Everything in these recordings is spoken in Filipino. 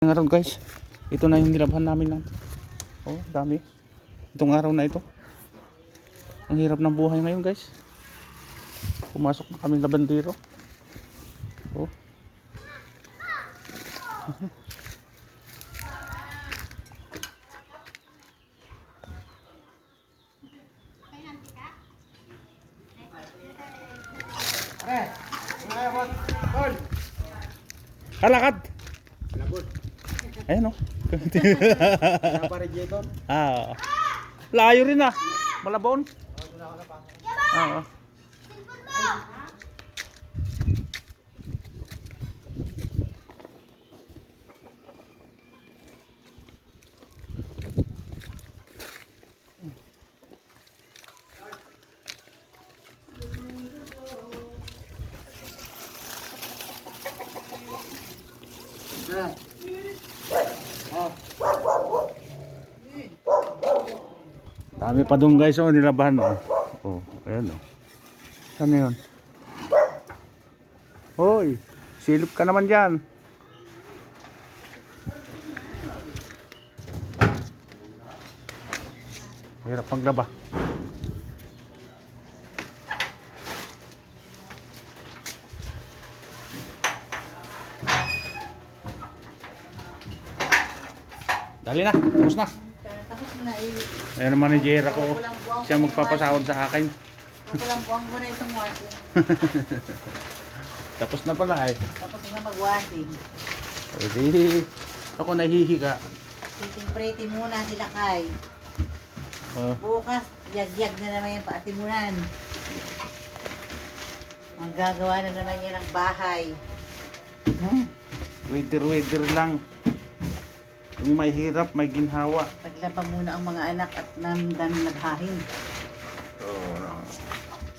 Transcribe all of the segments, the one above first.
Araw guys, ito na yung nilabhan namin lang. Oh, dami. Itong araw na ito. Ang hirap ng buhay ngayon guys. Pumasok na kaming labandero. Oh. Kalakad. Ayan o. Ah. Layo rin ah. Malabon. Ah. Dami pa doon guys, oh, nilabahan oh. Oh, ayan oh. Saan yun? Hoy, silip ka naman dyan. Hirap maglaba. Dali na, tapos na. Ayan naman ni Jera ko. Siya magpapasahod sa akin. Walang buwang mo na itong washing. Tapos na pala eh. Tapos na mag-washing. Hindi. Ako nahihiga. Titing-pretty muna sila kay. Bukas, yag-yag na naman yung paatimunan. Ang gagawa na naman yan ng bahay. Weather lang. Yung may hirap, may ginhawa. Paglaba muna ang mga anak at namdan naghahin. Oh,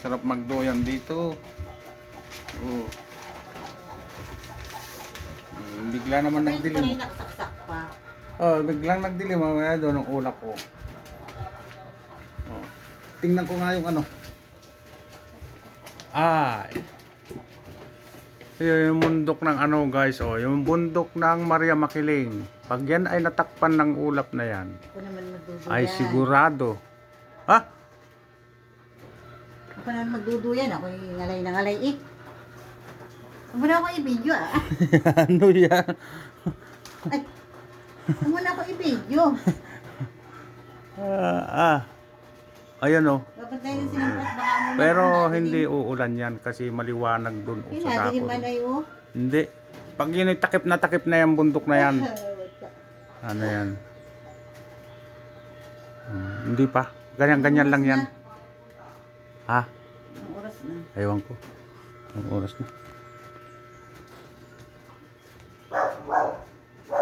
sarap magdoyan dito. Oh. Bigla naman nagdilim. Nakasaksak pa. Oh, biglang nagdilim mamaya doon ang ulap ko. Oh. Tingnan ko nga yung ano. Ay. Yung bundok ng ano guys, oh, yung bundok ng Maria Makiling. Pag yan ay natakpan ng ulap na yan, Ako naman magduduyan. ay sigurado. Ha? Ako naman magduduyan. Ako yung ngalay na ngalay eh. Huwag mo na ako i-video ah. Ano yan? Ay, huwag mo na ako i-video. Ayan oh. Dapat tayo sinampas baka mo. Pero hindi uulan yan kasi maliwanag dun sa Pinadilim dako. man ay oh. Hindi. Pag yun ay takip na yung bundok na yan. Ano yan? Hindi pa. Ganyan-ganyan lang yan. Ha? Ang oras na. Ewan ko. Ang oras na.